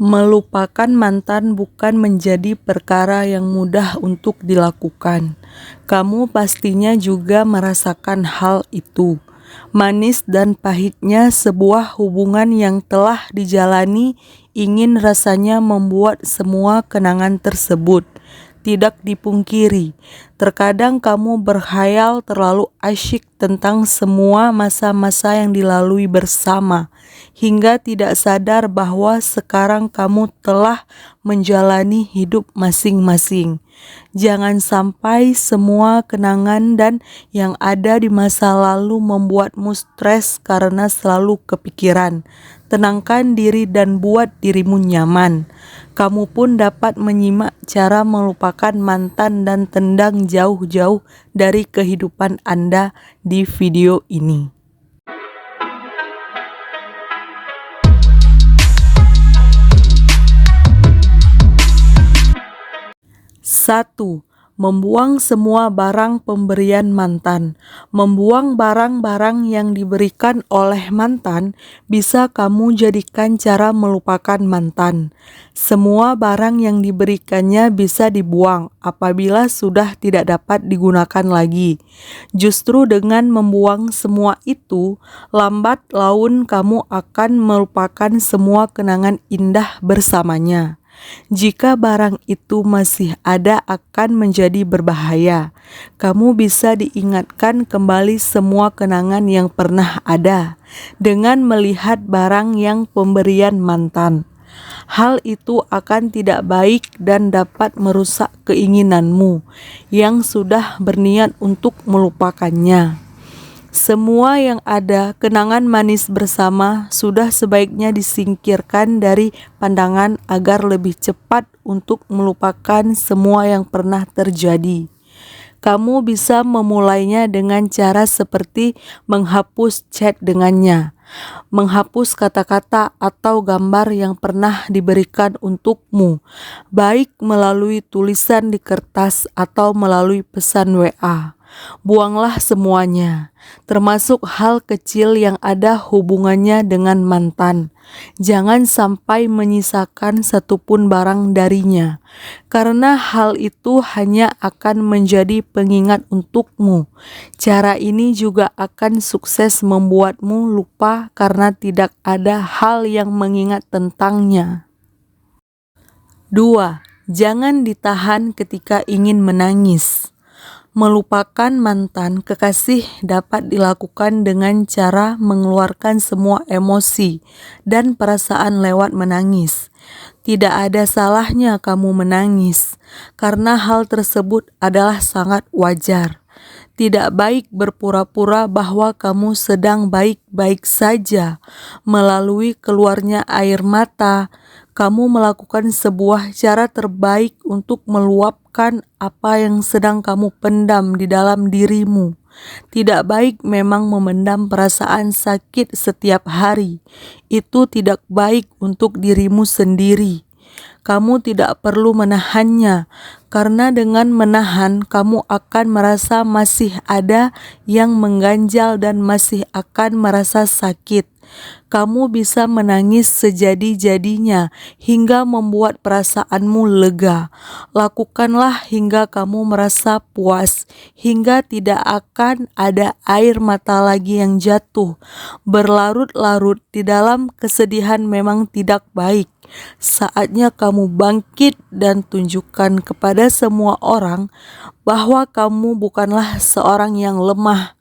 Melupakan mantan bukan menjadi perkara yang mudah untuk dilakukan. Kamu pastinya juga merasakan hal itu. Manis dan pahitnya sebuah hubungan yang telah dijalani, ingin rasanya membuat semua kenangan tersebut. Tidak dipungkiri, terkadang kamu berkhayal terlalu asyik tentang semua masa-masa yang dilalui bersama, hingga tidak sadar bahwa sekarang kamu telah menjalani hidup masing-masing. Jangan sampai semua kenangan dan yang ada di masa lalu membuatmu stres karena selalu kepikiran. Tenangkan diri dan buat dirimu nyaman. Kamu pun dapat menyimak cara melupakan mantan dan tendang jauh-jauh dari kehidupan Anda di video ini. 1. Membuang semua barang pemberian mantan. Membuang barang-barang yang diberikan oleh mantan bisa kamu jadikan cara melupakan mantan. Semua barang yang diberikannya bisa dibuang apabila sudah tidak dapat digunakan lagi. Justru dengan membuang semua itu, lambat laun kamu akan melupakan semua kenangan indah bersamanya. Jika barang itu masih ada akan menjadi berbahaya. Kamu bisa diingatkan kembali semua kenangan yang pernah ada dengan melihat barang yang pemberian mantan. Hal itu akan tidak baik dan dapat merusak keinginanmu yang sudah berniat untuk melupakannya. Semua yang ada, kenangan manis bersama, sudah sebaiknya disingkirkan dari pandangan agar lebih cepat untuk melupakan semua yang pernah terjadi. Kamu bisa memulainya dengan cara seperti menghapus chat dengannya, menghapus kata-kata atau gambar yang pernah diberikan untukmu, baik melalui tulisan di kertas atau melalui pesan WA. Buanglah semuanya, termasuk hal kecil yang ada hubungannya dengan mantan. Jangan sampai menyisakan satupun barang darinya, karena hal itu hanya akan menjadi pengingat untukmu. Cara ini juga akan sukses membuatmu lupa karena tidak ada hal yang mengingat tentangnya. 2. Jangan ditahan ketika ingin menangis. Melupakan mantan kekasih dapat dilakukan dengan cara mengeluarkan semua emosi dan perasaan lewat menangis. Tidak ada salahnya kamu menangis, karena hal tersebut adalah sangat wajar. Tidak baik berpura-pura bahwa kamu sedang baik-baik saja. Melalui keluarnya air mata, kamu melakukan sebuah cara terbaik untuk meluapkan apa yang sedang kamu pendam di dalam dirimu. Tidak baik memang memendam perasaan sakit setiap hari. Itu tidak baik untuk dirimu sendiri. Kamu tidak perlu menahannya, karena dengan menahan kamu akan merasa masih ada yang mengganjal dan masih akan merasa sakit. Kamu bisa menangis sejadi-jadinya hingga membuat perasaanmu lega. Lakukanlah hingga kamu merasa puas, hingga tidak akan ada air mata lagi yang jatuh. Berlarut-larut di dalam kesedihan memang tidak baik. Saatnya kamu bangkit dan tunjukkan kepada semua orang bahwa kamu bukanlah seorang yang lemah.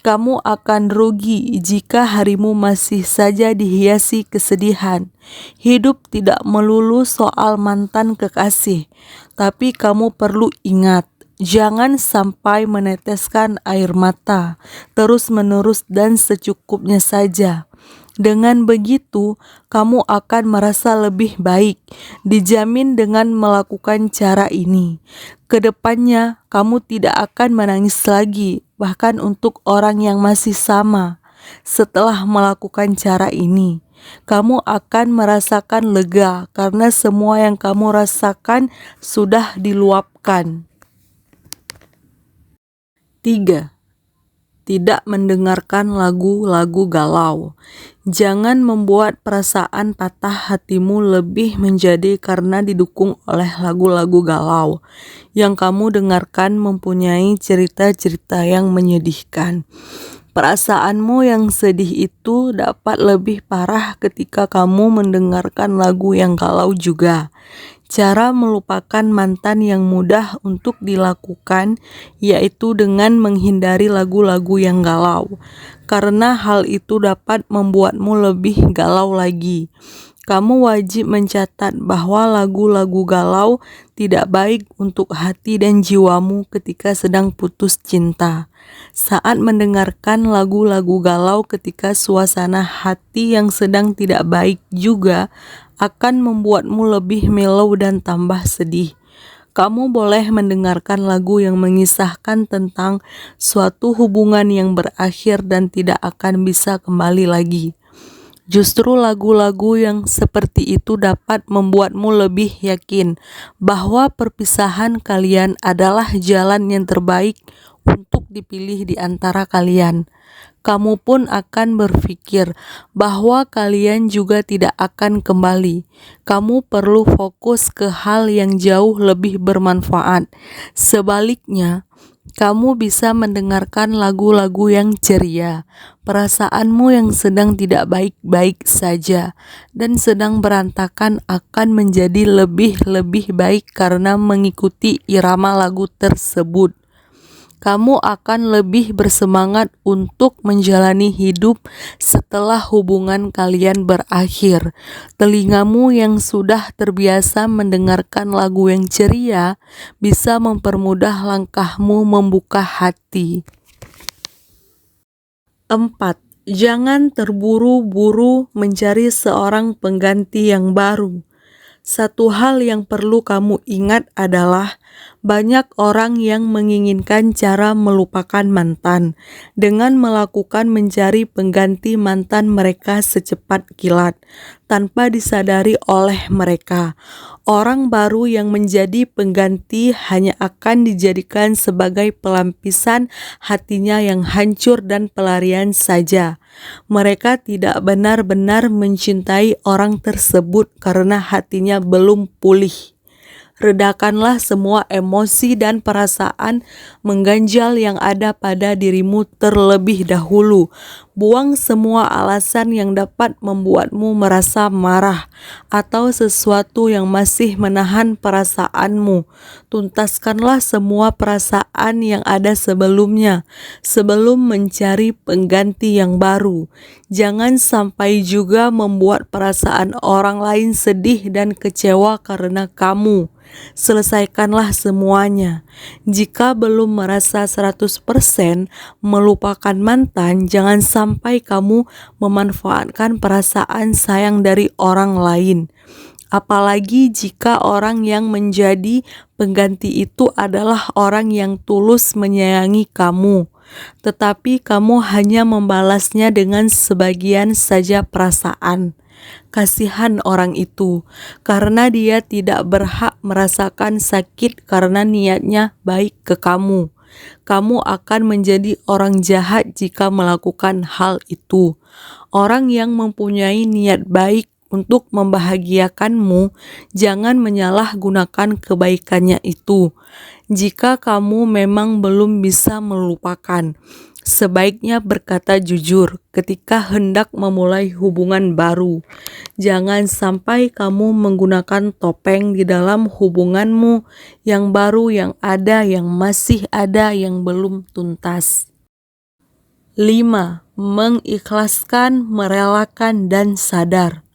Kamu akan rugi jika harimu masih saja dihiasi kesedihan. Hidup tidak melulu soal mantan kekasih, tapi kamu perlu ingat, jangan sampai meneteskan air mata terus-menerus dan secukupnya saja. Dengan begitu, kamu akan merasa lebih baik, dijamin dengan melakukan cara ini. Kedepannya, kamu tidak akan menangis lagi, bahkan untuk orang yang masih sama. Setelah melakukan cara ini, kamu akan merasakan lega karena semua yang kamu rasakan sudah diluapkan. 3. tidak mendengarkan lagu-lagu galau. Jangan membuat perasaan patah hatimu lebih menjadi karena didukung oleh lagu-lagu galau yang kamu dengarkan mempunyai cerita-cerita yang menyedihkan. Perasaanmu yang sedih itu dapat lebih parah ketika kamu mendengarkan lagu yang galau juga. Cara melupakan mantan yang mudah untuk dilakukan yaitu dengan menghindari lagu-lagu yang galau, karena hal itu dapat membuatmu lebih galau lagi. Kamu wajib mencatat bahwa lagu-lagu galau tidak baik untuk hati dan jiwamu ketika sedang putus cinta. Saat mendengarkan lagu-lagu galau ketika suasana hati yang sedang tidak baik juga akan membuatmu lebih melau dan tambah sedih. Kamu boleh mendengarkan lagu yang mengisahkan tentang suatu hubungan yang berakhir dan tidak akan bisa kembali lagi. Justru lagu-lagu yang seperti itu dapat membuatmu lebih yakin bahwa perpisahan kalian adalah jalan yang terbaik untuk dipilih di antara kalian. Kamu pun akan berpikir bahwa kalian juga tidak akan kembali. Kamu perlu fokus ke hal yang jauh lebih bermanfaat. Sebaliknya, kamu bisa mendengarkan lagu-lagu yang ceria. Perasaanmu yang sedang tidak baik-baik saja dan sedang berantakan akan menjadi lebih baik karena mengikuti irama lagu tersebut. Kamu akan lebih bersemangat untuk menjalani hidup setelah hubungan kalian berakhir. Telingamu yang sudah terbiasa mendengarkan lagu yang ceria bisa mempermudah langkahmu membuka hati. 4. Jangan terburu-buru mencari seorang pengganti yang baru. Satu hal yang perlu kamu ingat adalah banyak orang yang menginginkan cara melupakan mantan dengan melakukan mencari pengganti mantan mereka secepat kilat tanpa disadari oleh mereka. Orang baru yang menjadi pengganti hanya akan dijadikan sebagai pelampisan hatinya yang hancur dan pelarian saja. Mereka tidak benar-benar mencintai orang tersebut karena hatinya belum pulih. Redakanlah semua emosi dan perasaan mengganjal yang ada pada dirimu terlebih dahulu. Buang semua alasan yang dapat membuatmu merasa marah atau sesuatu yang masih menahan perasaanmu. Tuntaskanlah semua perasaan yang ada sebelumnya sebelum mencari pengganti yang baru. Jangan sampai juga membuat perasaan orang lain sedih dan kecewa karena kamu. Selesaikanlah semuanya. Jika belum merasa 100% melupakan mantan, jangan sampai kamu memanfaatkan perasaan sayang dari orang lain. Apalagi jika orang yang menjadi pengganti itu adalah orang yang tulus menyayangi kamu, tetapi kamu hanya membalasnya dengan sebagian saja perasaan. Kasihan orang itu, karena dia tidak berhak merasakan sakit karena niatnya baik ke kamu. Kamu akan menjadi orang jahat jika melakukan hal itu. Orang yang mempunyai niat baik untuk membahagiakanmu, jangan menyalahgunakan kebaikannya itu. Jika kamu memang belum bisa melupakan, sebaiknya berkata jujur ketika hendak memulai hubungan baru. Jangan sampai kamu menggunakan topeng di dalam hubunganmu yang baru yang masih ada yang belum tuntas. 5. Mengikhlaskan, merelakan, dan sadar.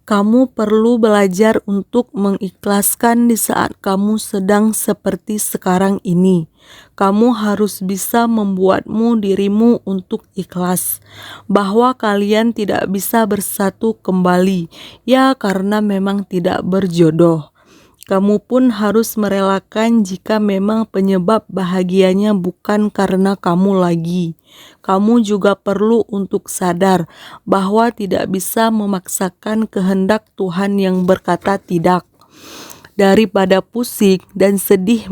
Kamu perlu belajar untuk mengikhlaskan di saat kamu sedang seperti sekarang ini. Kamu harus bisa membuatmu dirimu untuk ikhlas bahwa kalian tidak bisa bersatu kembali, ya karena memang tidak berjodoh. Kamu pun harus merelakan jika memang penyebab bahagianya bukan karena kamu lagi. Kamu juga perlu untuk sadar bahwa tidak bisa memaksakan kehendak Tuhan yang berkata tidak. Daripada pusing dan sedih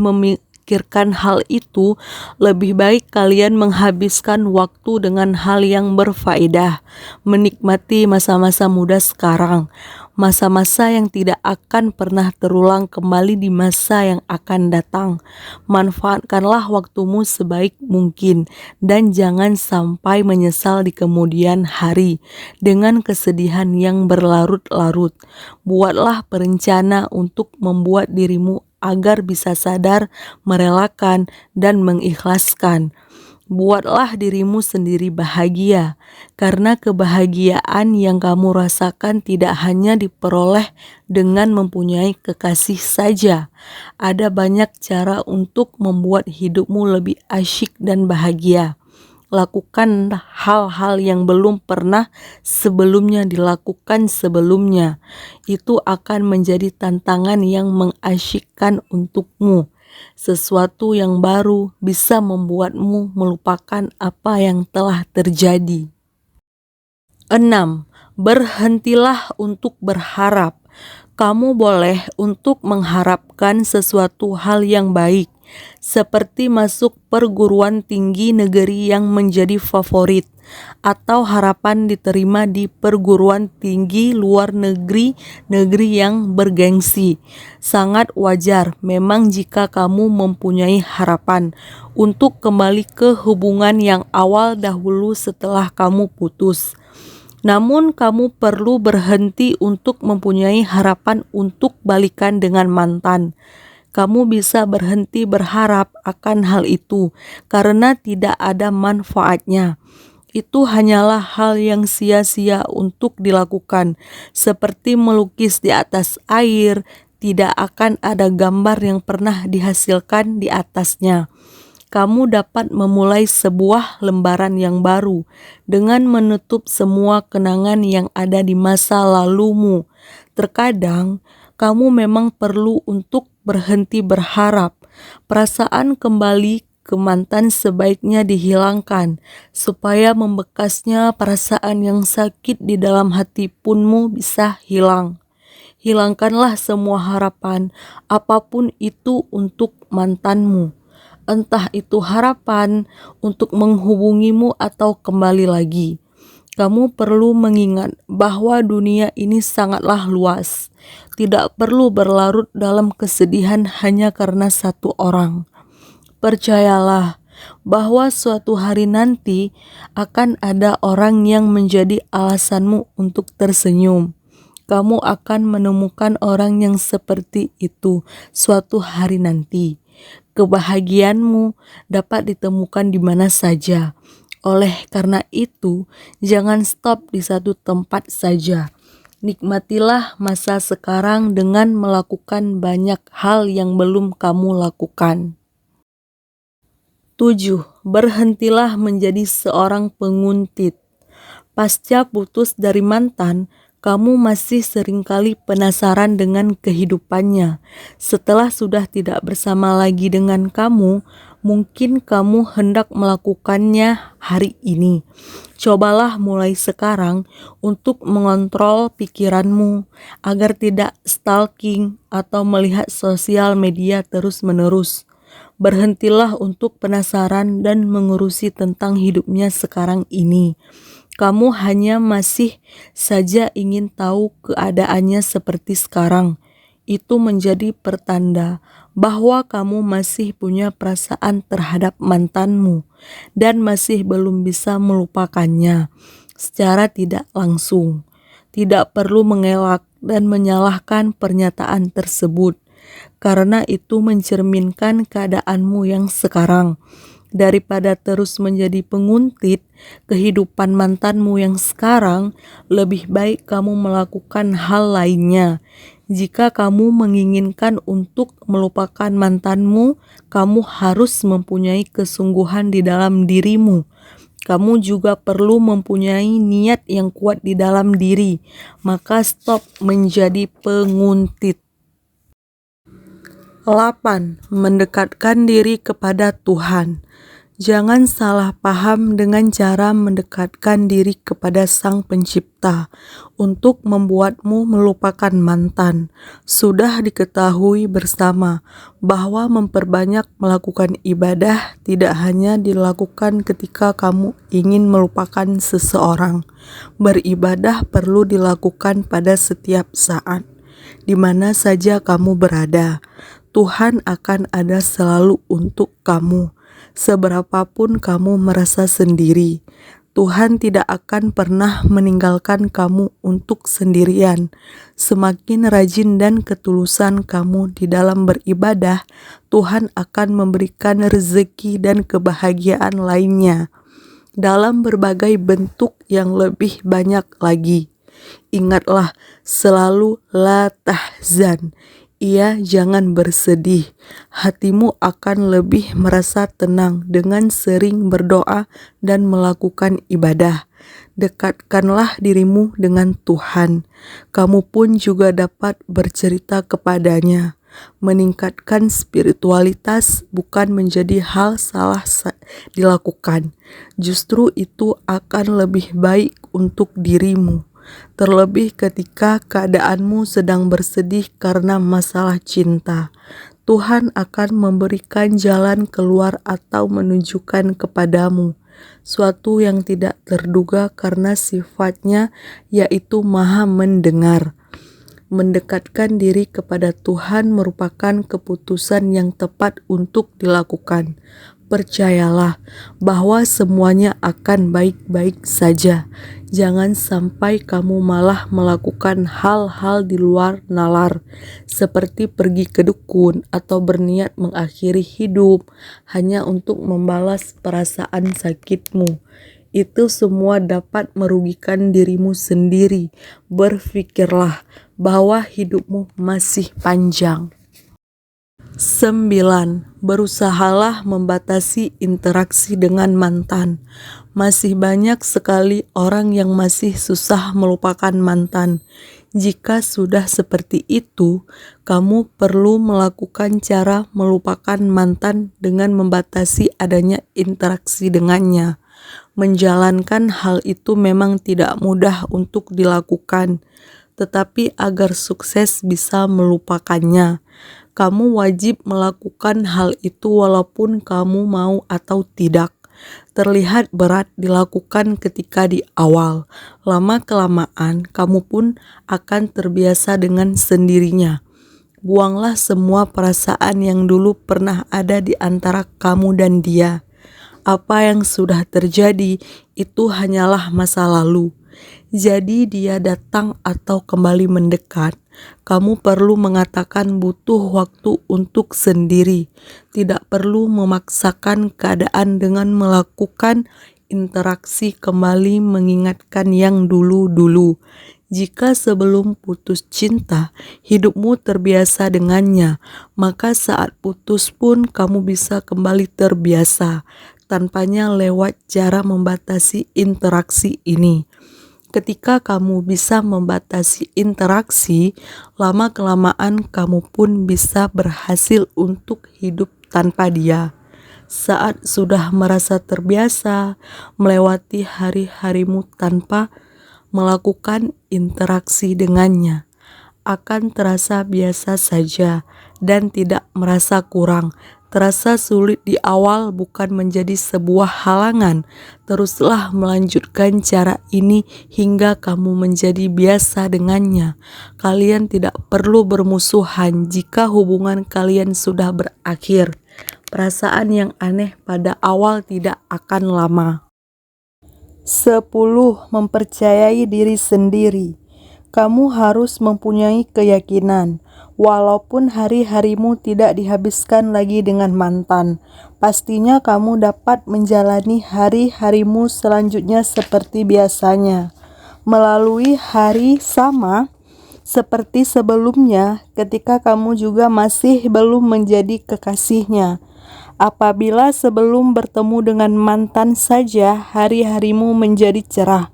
memikirkan hal itu, lebih baik kalian menghabiskan waktu dengan hal yang berfaedah, menikmati masa-masa muda sekarang, masa-masa yang tidak akan pernah terulang kembali di masa yang akan datang. Manfaatkanlah waktumu sebaik mungkin dan jangan sampai menyesal di kemudian hari dengan kesedihan yang berlarut-larut. Buatlah perencana untuk membuat dirimu agar bisa sadar, merelakan, dan mengikhlaskan. Buatlah dirimu sendiri bahagia, karena kebahagiaan yang kamu rasakan tidak hanya diperoleh dengan mempunyai kekasih saja. Ada banyak cara untuk membuat hidupmu lebih asyik dan bahagia. Lakukan hal-hal yang belum pernah sebelumnya dilakukan sebelumnya. Itu akan menjadi tantangan yang mengasyikkan untukmu. Sesuatu yang baru bisa membuatmu melupakan apa yang telah terjadi. 6. Berhentilah untuk berharap. Kamu boleh untuk mengharapkan sesuatu hal yang baik, seperti masuk perguruan tinggi negeri yang menjadi favorit, atau harapan diterima di perguruan tinggi luar negeri yang bergengsi. Sangat wajar memang jika kamu mempunyai harapan untuk kembali ke hubungan yang awal dahulu setelah kamu putus. Namun kamu perlu berhenti untuk mempunyai harapan untuk balikan dengan mantan. Kamu bisa berhenti berharap akan hal itu karena tidak ada manfaatnya. Itu hanyalah hal yang sia-sia untuk dilakukan, seperti melukis di atas air, tidak akan ada gambar yang pernah dihasilkan di atasnya. Kamu dapat memulai sebuah lembaran yang baru dengan menutup semua kenangan yang ada di masa lalumu. Terkadang, kamu memang perlu untuk berhenti berharap. Perasaan kembali ke mantan sebaiknya dihilangkan, supaya membekasnya perasaan yang sakit di dalam hati punmu bisa hilang. Hilangkanlah semua harapan, apapun itu untuk mantanmu. Entah itu harapan untuk menghubungimu atau kembali lagi. Kamu perlu mengingat bahwa dunia ini sangatlah luas. Tidak perlu berlarut dalam kesedihan hanya karena satu orang. Percayalah bahwa suatu hari nanti akan ada orang yang menjadi alasanmu untuk tersenyum. Kamu akan menemukan orang yang seperti itu suatu hari nanti. Kebahagiaanmu dapat ditemukan di mana saja. Oleh karena itu, jangan stop di satu tempat saja. Nikmatilah masa sekarang dengan melakukan banyak hal yang belum kamu lakukan. 7. Berhentilah menjadi seorang penguntit. Pasca putus dari mantan, kamu masih seringkali penasaran dengan kehidupannya. Setelah sudah tidak bersama lagi dengan kamu, mungkin kamu hendak melakukannya hari ini. Cobalah mulai sekarang untuk mengontrol pikiranmu agar tidak stalking atau melihat sosial media terus-menerus. Berhentilah untuk penasaran dan mengurusi tentang hidupnya sekarang ini. Kamu hanya masih saja ingin tahu keadaannya seperti sekarang. Itu menjadi pertanda bahwa kamu masih punya perasaan terhadap mantanmu dan masih belum bisa melupakannya secara tidak langsung. Tidak perlu mengelak dan menyalahkan pernyataan tersebut, karena itu mencerminkan keadaanmu yang sekarang. Daripada terus menjadi penguntit kehidupan mantanmu yang sekarang, lebih baik kamu melakukan hal lainnya. Jika kamu menginginkan untuk melupakan mantanmu, kamu harus mempunyai kesungguhan di dalam dirimu. Kamu juga perlu mempunyai niat yang kuat di dalam diri. Maka stop menjadi penguntit. 8. Mendekatkan diri kepada Tuhan. Jangan salah paham dengan cara mendekatkan diri kepada Sang Pencipta untuk membuatmu melupakan mantan. Sudah diketahui bersama bahwa memperbanyak melakukan ibadah tidak hanya dilakukan ketika kamu ingin melupakan seseorang. Beribadah perlu dilakukan pada setiap saat, di mana saja kamu berada. Tuhan akan ada selalu untuk kamu. Seberapapun kamu merasa sendiri, Tuhan tidak akan pernah meninggalkan kamu untuk sendirian. Semakin rajin dan ketulusan kamu di dalam beribadah, Tuhan akan memberikan rezeki dan kebahagiaan lainnya dalam berbagai bentuk yang lebih banyak lagi. Ingatlah selalu la tahzan. Ia jangan bersedih. Hatimu akan lebih merasa tenang dengan sering berdoa dan melakukan ibadah. Dekatkanlah dirimu dengan Tuhan. Kamu pun juga dapat bercerita kepadanya. Meningkatkan spiritualitas bukan menjadi hal salah dilakukan. Justru itu akan lebih baik untuk dirimu. Terlebih ketika keadaanmu sedang bersedih karena masalah cinta, Tuhan akan memberikan jalan keluar atau menunjukkan kepadamu suatu yang tidak terduga karena sifatnya yaitu Maha Mendengar. Mendekatkan diri kepada Tuhan merupakan keputusan yang tepat untuk dilakukan. Percayalah bahwa semuanya akan baik-baik saja. Jangan sampai kamu malah melakukan hal-hal di luar nalar, seperti pergi ke dukun atau berniat mengakhiri hidup hanya untuk membalas perasaan sakitmu. Itu semua dapat merugikan dirimu sendiri. Berpikirlah bahwa hidupmu masih panjang. 9. Berusahalah membatasi interaksi dengan mantan. Masih banyak sekali orang yang masih susah melupakan mantan. Jika sudah seperti itu, kamu perlu melakukan cara melupakan mantan dengan membatasi adanya interaksi dengannya. Menjalankan hal itu memang tidak mudah untuk dilakukan, tetapi agar sukses bisa melupakannya, kamu wajib melakukan hal itu walaupun kamu mau atau tidak. Terlihat berat dilakukan ketika di awal. Lama-kelamaan kamu pun akan terbiasa dengan sendirinya. Buanglah semua perasaan yang dulu pernah ada di antara kamu dan dia. Apa yang sudah terjadi itu hanyalah masa lalu. Jadi dia datang atau kembali mendekat, kamu perlu mengatakan butuh waktu untuk sendiri. Tidak perlu memaksakan keadaan dengan melakukan interaksi kembali mengingatkan yang dulu-dulu. Jika sebelum putus cinta, hidupmu terbiasa dengannya, maka saat putus pun kamu bisa kembali terbiasa, tanpanya lewat cara membatasi interaksi ini. Ketika kamu bisa membatasi interaksi, lama-kelamaan kamu pun bisa berhasil untuk hidup tanpa dia. Saat sudah merasa terbiasa melewati hari-harimu tanpa melakukan interaksi dengannya, akan terasa biasa saja dan tidak merasa kurang. Terasa sulit di awal bukan menjadi sebuah halangan. Teruslah melanjutkan cara ini hingga kamu menjadi biasa dengannya. Kalian tidak perlu bermusuhan jika hubungan kalian sudah berakhir. Perasaan yang aneh pada awal tidak akan lama. 10. Mempercayai diri sendiri. Kamu harus mempunyai keyakinan, walaupun hari-harimu tidak dihabiskan lagi dengan mantan, pastinya kamu dapat menjalani hari-harimu selanjutnya seperti biasanya. Melalui hari sama seperti sebelumnya ketika kamu juga masih belum menjadi kekasihnya. Apabila sebelum bertemu dengan mantan saja hari-harimu menjadi cerah,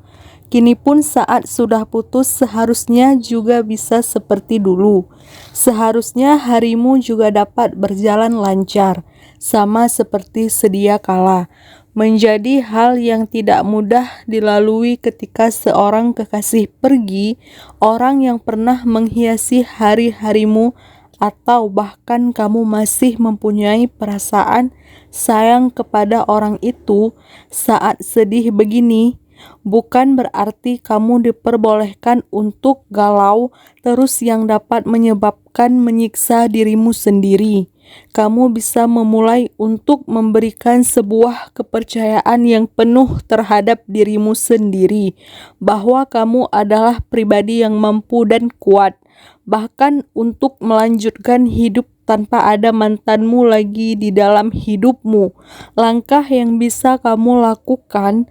kini pun saat sudah putus seharusnya juga bisa seperti dulu. Seharusnya harimu juga dapat berjalan lancar. sama seperti sedia kala. Menjadi hal yang tidak mudah dilalui ketika seorang kekasih pergi, orang yang pernah menghiasi hari-harimu, atau bahkan kamu masih mempunyai perasaan sayang kepada orang itu saat sedih begini, bukan berarti kamu diperbolehkan untuk galau terus yang dapat menyebabkan menyiksa dirimu sendiri. Kamu bisa memulai untuk memberikan sebuah kepercayaan yang penuh terhadap dirimu sendiri, bahwa kamu adalah pribadi yang mampu dan kuat, bahkan untuk melanjutkan hidup tanpa ada mantanmu lagi di dalam hidupmu. Langkah yang bisa kamu lakukan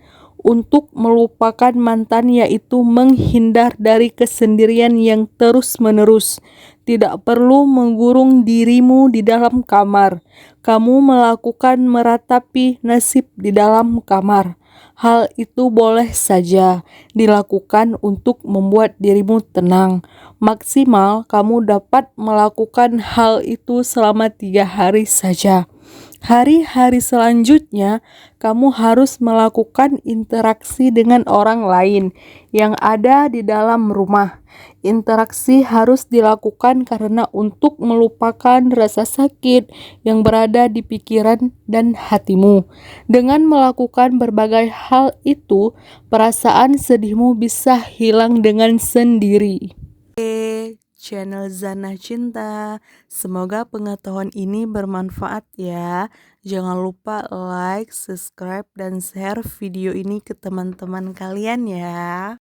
untuk melupakan mantan yaitu menghindar dari kesendirian yang terus-menerus. Tidak perlu mengurung dirimu di dalam kamar. Kamu melakukan meratapi nasib di dalam kamar. Hal itu boleh saja dilakukan untuk membuat dirimu tenang. Maksimal kamu dapat melakukan hal itu selama 3 hari saja. Hari-hari selanjutnya, kamu harus melakukan interaksi dengan orang lain yang ada di dalam rumah. Interaksi harus dilakukan karena untuk melupakan rasa sakit yang berada di pikiran dan hatimu. Dengan melakukan berbagai hal itu, perasaan sedihmu bisa hilang dengan sendiri. Channel Zana Cinta. Semoga pengetahuan ini bermanfaat ya. Jangan lupa like, subscribe, dan share video ini ke teman-teman kalian ya.